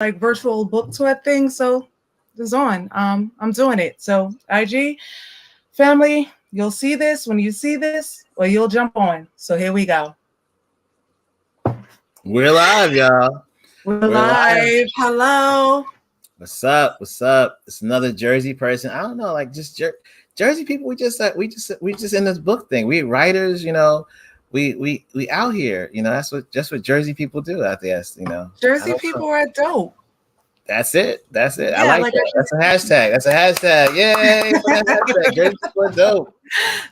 like virtual book tour thing. So it's on. I'm doing it. So IG family, you'll see this when you see this, or you'll jump on. So here we go. We're live, y'all. We're We're live. live. Hello. What's up? What's up? It's another Jersey person. I don't know, like just Jersey people. We just in this book thing. We writers, we out here. That's what Jersey people do out there. I Jersey don't people know. are dope. That's it. That's it. I Yeah, like like that. That's a hashtag. That's a hashtag. Yay! For that hashtag. Jersey people are dope.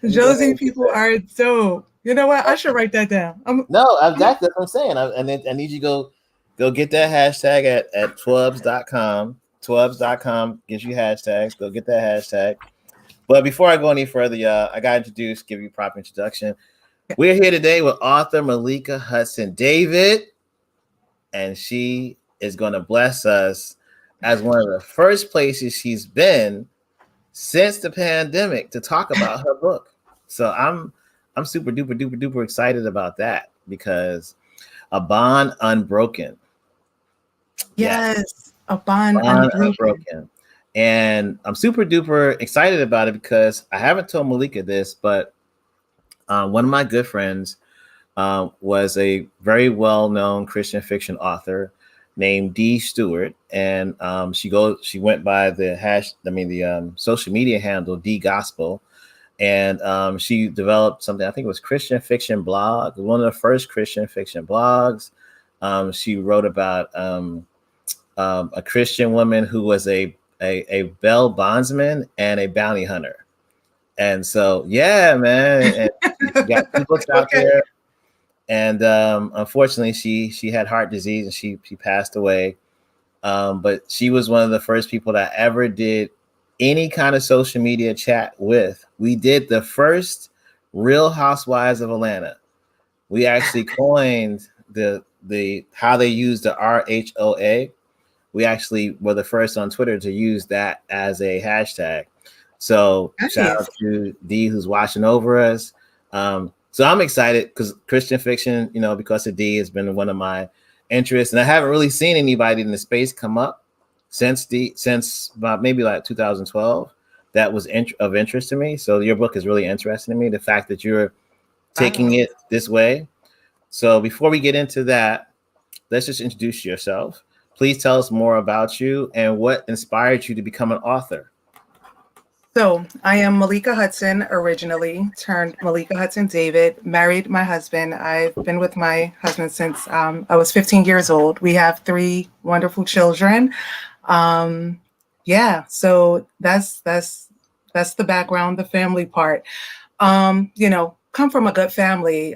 Jersey people are dope. You know what? I should write that down. No, that's what I'm saying. And then I need you to go get that hashtag at twubs.com. Twubs.com gives you hashtags. Go get that hashtag. But before I go any further, y'all, I got to give you a proper introduction. We're here today with author Malika Hudson David, and she is going to bless us as one of the first places she's been since the pandemic to talk about her book. So I'm super duper duper duper excited about that because A Bond Unbroken. Yes, A Bond Unbroken. And I'm super duper excited about it because I haven't told Malika this, but one of my good friends was a very well-known Christian fiction author named Dee Stewart, and she went by the social media handle Dee Gospel, and she developed something, I think it was Christian Fiction Blog, one of the first Christian fiction blogs. She wrote about a Christian woman who was a bail bondsman and a bounty hunter. And so, yeah, man, and she got 2 books out there. And unfortunately, she had heart disease and she passed away. But she was one of the first people that ever did any kind of social media chat with. We did the first Real Housewives of Atlanta. We actually coined the how they use the RHOA. We actually were the first on Twitter to use that as a hashtag. So shout out to Dee who's watching over us. So I'm excited because Christian fiction, because of Dee, has been one of my interests, and I haven't really seen anybody in the space come up since about maybe like 2012 that was of interest to me. So your book is really interesting to me. The fact that you're taking it this way. So before we get into that, let's just introduce yourself. Please tell us more about you and what inspired you to become an author. So I am Malika Hudson, originally turned Malika Hudson David, married my husband. I've been with my husband since I was 15 years old. We have 3 wonderful children. So that's the background, the family part. Come from a good family.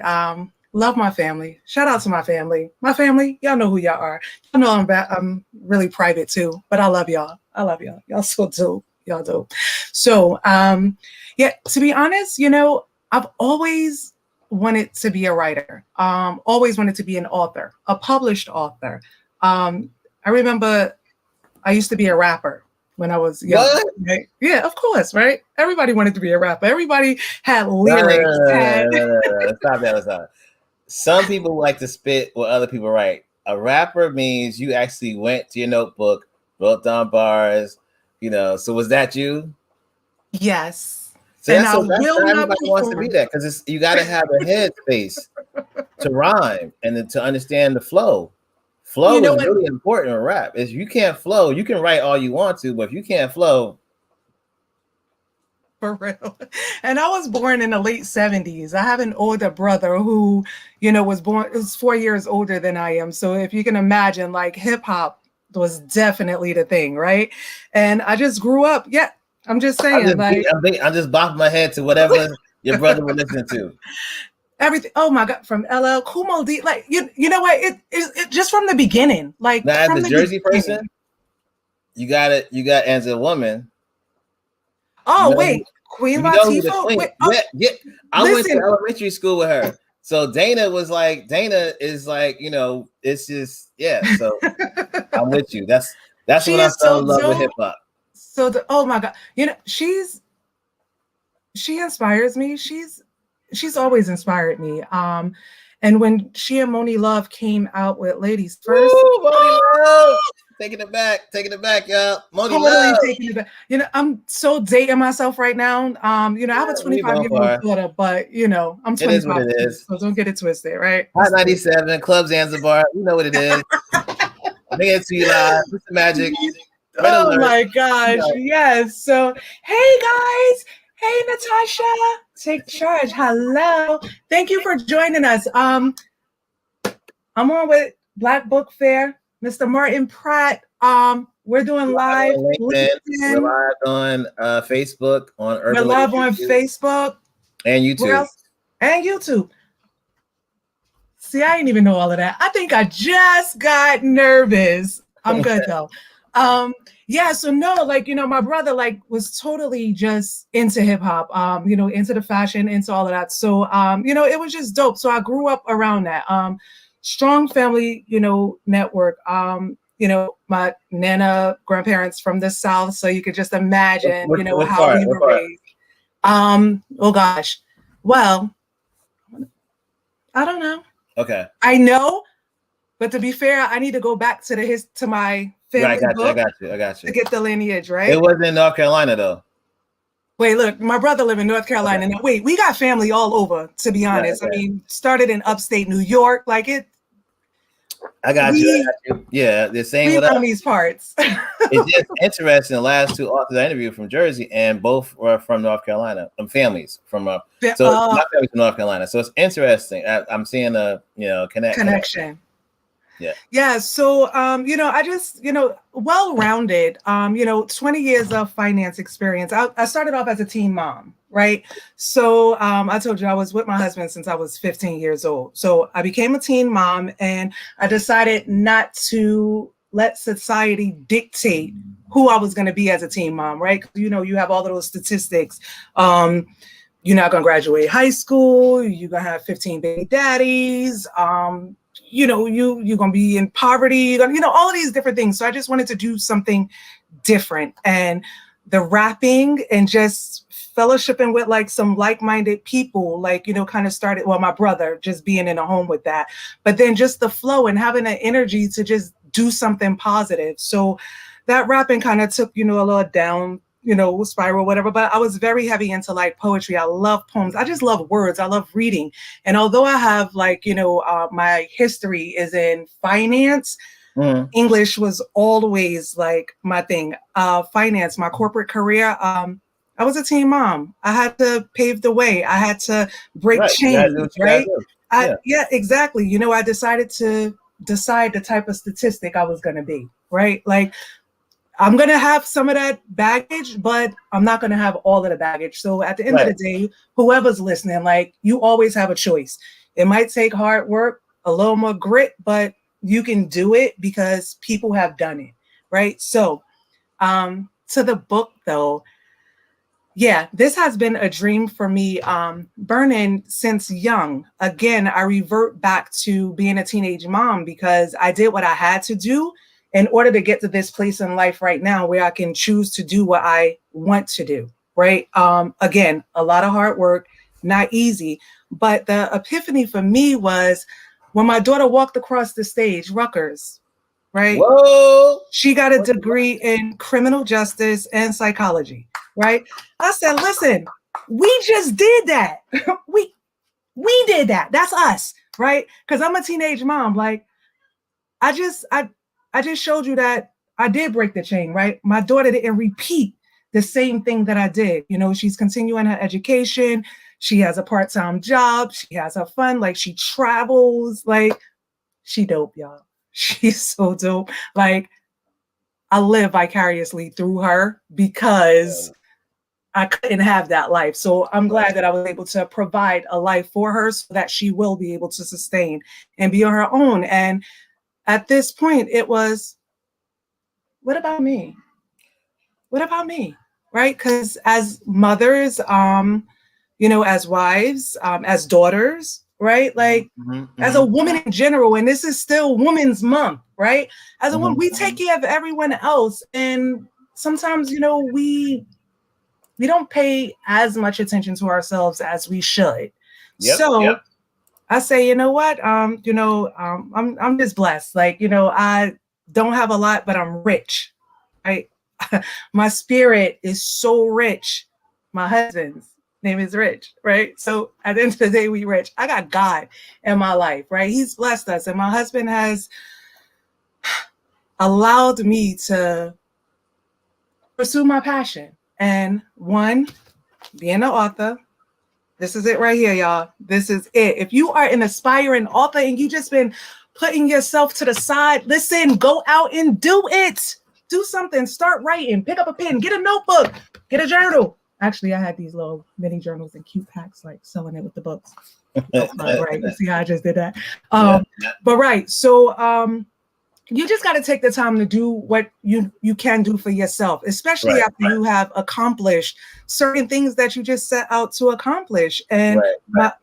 Love my family. Shout out to my family. My family, y'all know who y'all are. Y'all know I'm really private too, but I love y'all. Y'all so dope. Y'all dope. So, to be honest, I've always wanted to be a writer. Always wanted to be an author, a published author. I remember I used to be a rapper when I was young. Right? Yeah, of course, right? Everybody wanted to be a rapper. Everybody had lyrics. Stop that. Some people like to spit what other people write. A rapper means you actually went to your notebook, wrote down bars, So was that you? Yes. So that's everybody wants to be that because you got to have a head space to rhyme and then to understand the flow. Flow is really important in rap. If you can't flow, you can write all you want to, but if you can't flow. For real. And I was born in the late 70s. I have an older brother who, was 4 years older than I am. So if you can imagine, like, hip hop was definitely the thing, right? And I just grew up. Yeah, I'm just saying. I'm just bopping my head to whatever your brother would listen to. Everything. Oh my God, from LL Cool Mo D. Like you know what? It just from the beginning. Like now, from as a Jersey person, you got as a woman. Oh wait, Queen Latifah. Wait, yeah. I went to elementary school with her. So Dana is like, it's just So I'm with you. That's when I fell in love with hip hop. So oh my God, she inspires me. She's always inspired me. And when she and Moni Love came out with Ladies First, Moni Love. Taking it back, y'all. Money Totally love. taking it back. You know, I'm so dating myself right now. You know, I have a We both 25-year-old are. daughter, but you know, I'm It is what 25 it too, is. so don't get it twisted, right? Hot 97, Club Zanzibar. You know what it is. Bring it to you live. Mr. Magic. Red Oh alert. my gosh, yes. So, hey guys, hey Natasha, take charge. Hello, thank you for joining us. I'm on with Black Book Fair, Mr. Martin Pratt. We're doing live on LinkedIn. We're LinkedIn. live on Facebook, on We're Urban live on Literature Facebook. and Where YouTube. else? And YouTube. See, I didn't even know all of that. I think I just got nervous. I'm good though. Yeah, so no, like, you know, my brother like was totally just into hip hop, you know, into the fashion, into all of that. So you know, it was just dope. So I grew up around that. Strong family, you know, network. You know, my nana grandparents from the South, so you could just imagine, you know, how we were raised. Oh gosh. Well, I don't know. Okay. I know, but to be fair, I need to go back to my family book I got you. to get the lineage, right? It wasn't in North Carolina though. Wait, look, my brother live in North Carolina. Okay. Now, wait, we got family all over, to be honest. Okay. I mean, started in upstate New York, like it. I got you. Yeah, the same with us. These parts. It's just interesting. The last two authors I interviewed from Jersey, and both were from North Carolina. Families from my family's from North Carolina. So it's interesting. I'm seeing a connection. Yeah. So you know, I just, you know, well-rounded. You know, 20 years of finance experience. I started off as a teen mom, right? So I told you I was with my husband since I was 15 years old. So I became a teen mom, and I decided not to let society dictate who I was going to be as a teen mom, right? You know, you have all of those statistics. You're not going to graduate high school. You're going to have 15 baby daddies. You know, you're going to be in poverty, you know, all of these different things. So I just wanted to do something different. And the rapping and just fellowshipping with like some like-minded people, like, you know, kind of started, well, my brother just being in a home with that, but then just the flow and having the energy to just do something positive. So that rapping kind of took, you know, a little down, you know, spiral, whatever, but I was very heavy into like poetry. I love poems. I just love words. I love reading. And although I have like, you know, my history is in finance, English was always like my thing. Finance, my corporate career, I was a teen mom. I had to pave the way. I had to break chains, right? Yeah, exactly. You know, I decided to decide the type of statistic I was going to be, right? Like, I'm going to have some of that baggage, but I'm not going to have all of the baggage. So at the end of the day, whoever's listening, like, you always have a choice. It might take hard work, a little more grit, but you can do it because people have done it, right? So to the book though, yeah, this has been a dream for me, burning since young. Again, I revert back to being a teenage mom because I did what I had to do in order to get to this place in life right now where I can choose to do what I want to do, right? Again, a lot of hard work, not easy. But the epiphany for me was when my daughter walked across the stage, Rutgers, right? Whoa! She got a degree in criminal justice and psychology, right? I said, listen, we just did that. we did that. That's us, right? Because I'm a teenage mom. Like, I just showed you that I did break the chain, right? My daughter didn't repeat the same thing that I did. You know, she's continuing her education. She has a part-time job. She has her fun. Like, she travels. Like, she dope, y'all. She's so dope. Like, I live vicariously through her because I couldn't have that life. So I'm glad that I was able to provide a life for her so that she will be able to sustain and be on her own. And at this point, it was, what about me? What about me? Right? Because as mothers, you know, as wives, as daughters, right? Like, as a woman in general, and this is still Women's Month, right? As a woman, we take care of everyone else. And sometimes, you know, we don't pay as much attention to ourselves as we should. I say, you know what? I'm just blessed. Like, you know, I don't have a lot, but I'm rich, right? My spirit is so rich. My husband's name is Rich, right? So at the end of the day, we rich. I got God in my life, right? He's blessed us. And my husband has allowed me to pursue my passion. And one, being an author, this is it right here, y'all. This is it. If you are an aspiring author and you just been putting yourself to the side, listen, go out and do it. Do something. Start writing. Pick up a pen. Get a notebook. Get a journal. Actually, I had these little mini journals in cute packs, like selling it with the books. Right. You see how I just did that? But right. So you just got to take the time to do what you can do for yourself, especially after you have accomplished certain things that you just set out to accomplish. And,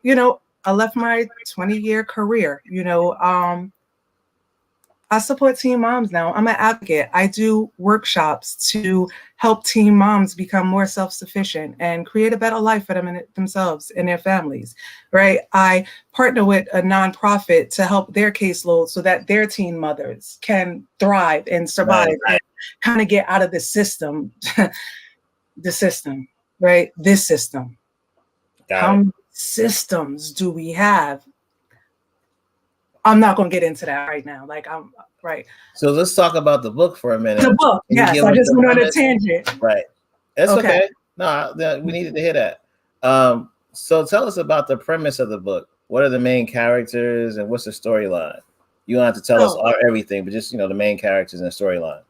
you know, I left my 20-year career, you know, I support teen moms now. I'm an advocate. I do workshops to help teen moms become more self-sufficient and create a better life for them and themselves and their families, right? I partner with a nonprofit to help their caseload so that their teen mothers can thrive and survive and kind of get out of the system, right? This system. How many systems do we have? I'm not going to get into that right now. Like right. So let's talk about the book for a minute. The book, yes. I just went on a tangent. Right. That's okay. No, we needed to hear that. So tell us about the premise of the book. What are the main characters and what's the storyline? You don't have to tell us everything, but just, you know, the main characters and the storyline.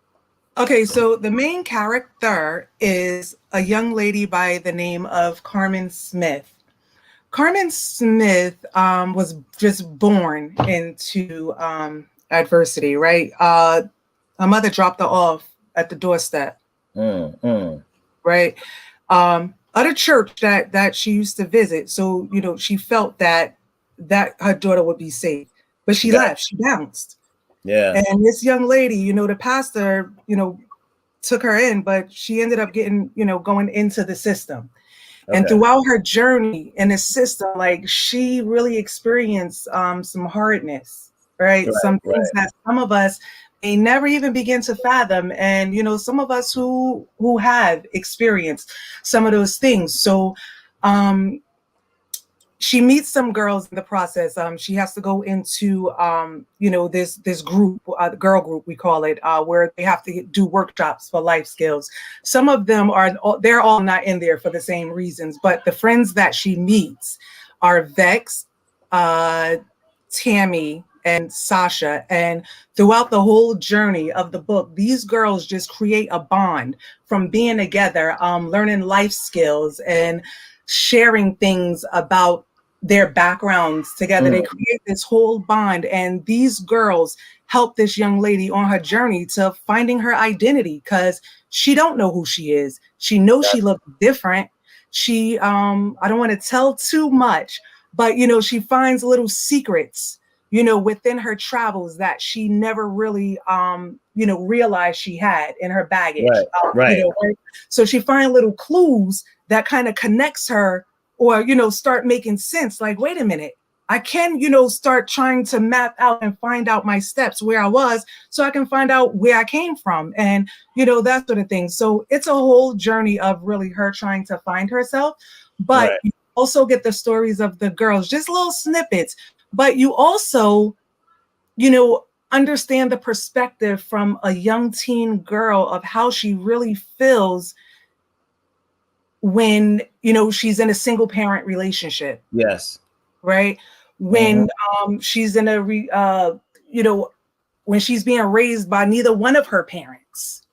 Okay, so the main character is a young lady by the name of Carmen Smith. Carmen Smith was just born into adversity, right? Her mother dropped her off at the doorstep, right? At a church that she used to visit. So, you know, she felt that her daughter would be safe, but she left, she bounced. Yeah. And this young lady, you know, the pastor, you know, took her in, but she ended up getting, you know, going into the system. And throughout her journey in the system, like she really experienced some hardness, right? Some things that some of us may never even begin to fathom. And, you know, some of us who have experienced some of those things. So she meets some girls in the process. She has to go into, you know, this group, the girl group, we call it, where they have to do workshops for life skills. Some of them they're all not in there for the same reasons, but the friends that she meets are Vex, Tammy, and Sasha. And throughout the whole journey of the book, these girls just create a bond from being together, learning life skills and sharing things about their backgrounds together. They create this whole bond, and these girls help this young lady on her journey to finding her identity, because she don't know who she is. She knows she looks different. She I don't want to tell too much, but you know, she finds little secrets, you know, within her travels that she never really you know, realized she had in her baggage. You know, right? So she finds little clues that kind of connects her, or, you know, start making sense. Like, wait a minute, I can, you know, start trying to map out and find out my steps where I was, so I can find out where I came from, and, you know, that sort of thing. So it's a whole journey of really her trying to find herself. But you also get the stories of the girls, just little snippets. But you also, you know, understand the perspective from a young teen girl of how she really feels when, you know, she's in a single parent relationship. Right. When she's in a you know, when she's being raised by neither one of her parents.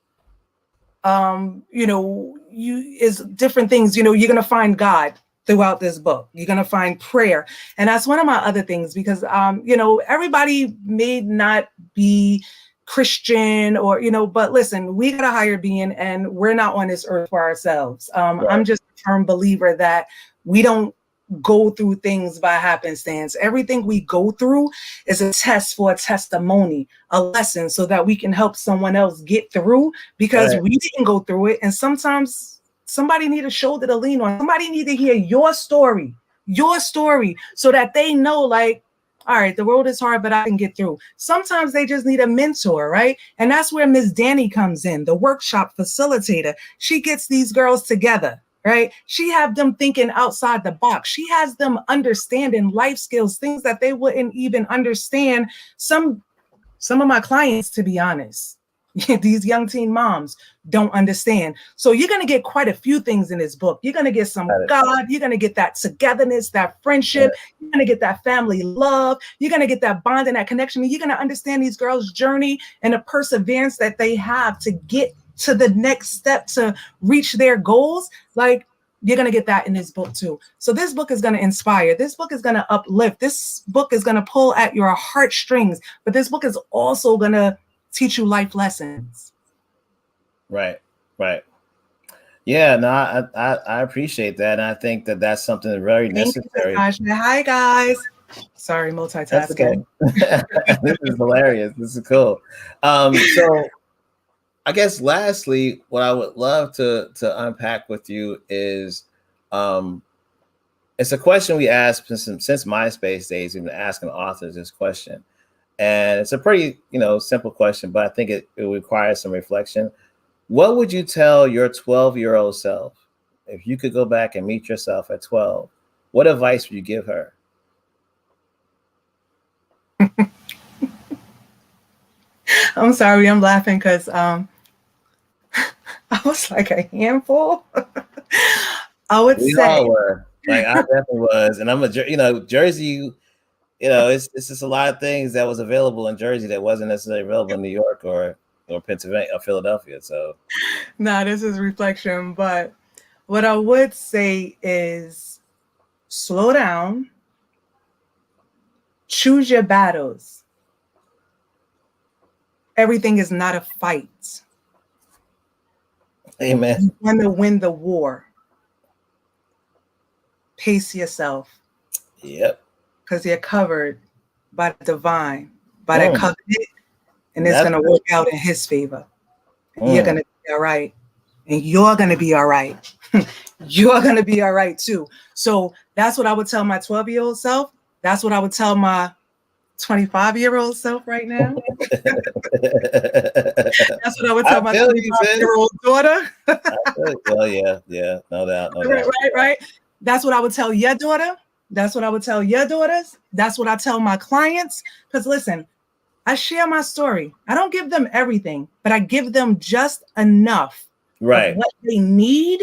You know, is different things. You know, you're gonna find God throughout this book. You're gonna find prayer. And that's one of my other things, because you know, everybody may not be Christian, or, you know, but listen, we got a higher being, and we're not on this earth for ourselves. I'm just a firm believer that we don't go through things by happenstance. Everything we go through is a test for a testimony, a lesson, so that we can help someone else get through, because we didn't go through it. And sometimes somebody need a shoulder to lean on. Somebody need to hear your story, so that they know, like, all right, the road is hard, but I can get through. Sometimes they just need a mentor, right? And that's where Miss Danny comes in, the workshop facilitator. She gets these girls together, right? She have them thinking outside the box. She has them understanding life skills, things that they wouldn't even understand. Some of my clients, to be honest, these young teen moms don't understand. So you're going to get quite a few things in this book. You're going to get some God. You're going to get that togetherness, that friendship. You're going to get that family love. You're going to get that bond and that connection. You're going to understand these girls' journey and the perseverance that they have to get to the next step to reach their goals. Like, you're going to get that in this book too. So this book is going to inspire. This book is going to uplift. This book is going to pull at your heartstrings. But this book is also going to teach you life lessons. Right. Yeah, no, I appreciate that. And I think that that's something very necessary. Hi, guys. Sorry, multitasking. Okay. This is hilarious. This is cool. So I guess lastly, what I would love to unpack with you is it's a question we ask since MySpace days. We've been asking authors this question. And it's a pretty, simple question, but I think it requires some reflection. What would you tell your 12-year-old self if you could go back and meet yourself at 12? What advice would you give her? I'm sorry, I'm laughing because I was like a handful. I would We say all were. Like, I definitely was. And I'm Jersey, it's just a lot of things that was available in Jersey that wasn't necessarily available in New York or Pennsylvania or Philadelphia. So this is reflection, but what I would say is slow down, choose your battles. Everything is not a fight. Amen. You want to win the war. Pace yourself. Yep. Because you're covered by the divine, by that covenant, and it's going to work out in his favor. You're going to be all right. And you're going to be all right. You're going to be all right too. So that's what I would tell my 12-year-old self. That's what I would tell my 25-year-old self right now. That's what I would tell my 25-year-old daughter. Well, yeah, no doubt. Right. That's what I would tell your daughter. That's what I would tell your daughters. That's what I tell my clients. Because listen, I share my story. I don't give them everything, but I give them just enough of what they need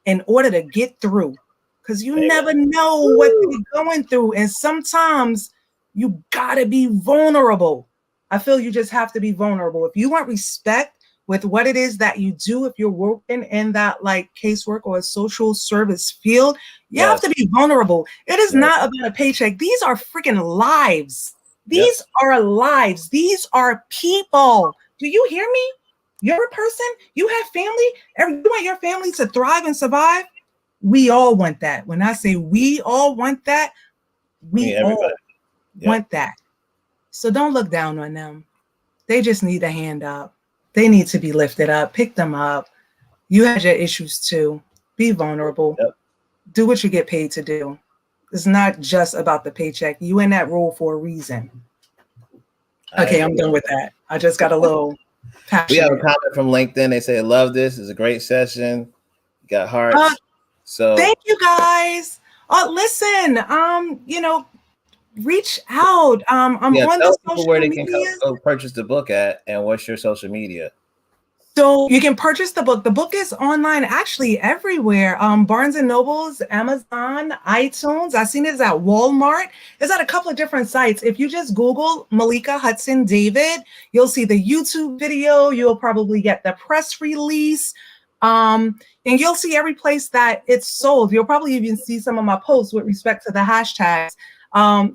in order to get through. Because you never know what they're going through. And sometimes you gotta be vulnerable. I feel you just have to be vulnerable. If you want respect with what it is that you do, if you're working in that like casework or a social service field, you have to be vulnerable. It is not about a paycheck. These are freaking lives. These are lives. These are people. Do you hear me? You're a person. You have family. You want your family to thrive and survive. We all want that. When I say we all want that, we all want that. So don't look down on them. They just need a hand up. They need to be lifted up. Pick them up. You had your issues too. Be vulnerable. Do what you get paid to do. It's not just about the paycheck. You in that role for a reason. Okay, I'm done with that. I just got a little passionate. We have a comment from LinkedIn. They say, love this. It's a great session. You got hearts. So thank you guys. Listen, reach out. I'm on the social where they media. can go purchase the book at, and what's your social media? So you can purchase the book. The book is online actually everywhere. Barnes and Nobles, Amazon, iTunes. I've seen it at Walmart. It's at a couple of different sites. If you just Google Malika Hudson David, you'll see the YouTube video. You'll probably get the press release. And you'll see every place that it's sold. You'll probably even see some of my posts with respect to the hashtags.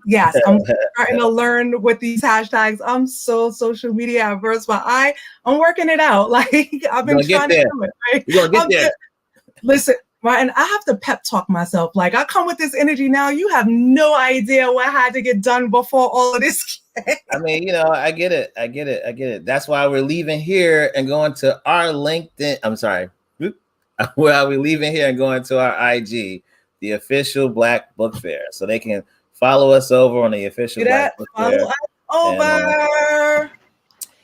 Yes, I'm starting to learn with these hashtags. I'm so social media averse, but I'm working it out. Like I've been trying to do it. Right? You're gonna get there. Listen, Martin, I have to pep talk myself. Like I come with this energy now. You have no idea what had to get done before all of this. I mean, I get it. That's why we're leaving here and going to our LinkedIn. I'm sorry. Why are we leaving here and going to our IG, the official Black Book Fair, so they can follow us over on the official Do that. Black Book Follow Fair. us over.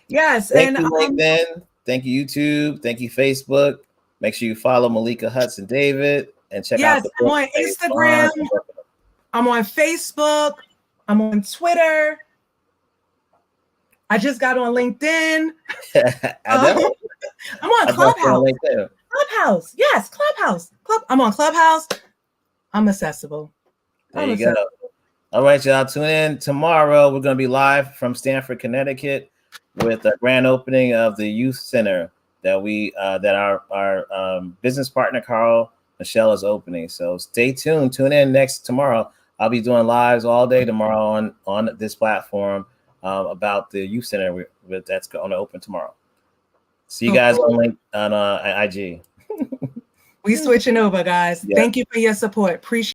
Yes. Thank And you, LinkedIn. Thank you, YouTube. Thank you, Facebook. Make sure you follow Malika Hudson David and check out yes, the I'm book. on Instagram. I'm on Facebook. I'm on Twitter. I just got on LinkedIn. I know. I'm on I know you're on Clubhouse. LinkedIn. Clubhouse. Yes, Clubhouse. I'm on Clubhouse. I'm accessible. There you go. All right, y'all. Tune in tomorrow. We're going to be live from Stamford, Connecticut, with the grand opening of the youth center that our business partner Carl Michelle is opening. So stay tuned. Tune in tomorrow. I'll be doing lives all day tomorrow on this platform about the youth center that's going to open tomorrow. See you guys on IG. We switching over, guys. Yeah. Thank you for your support. Appreciate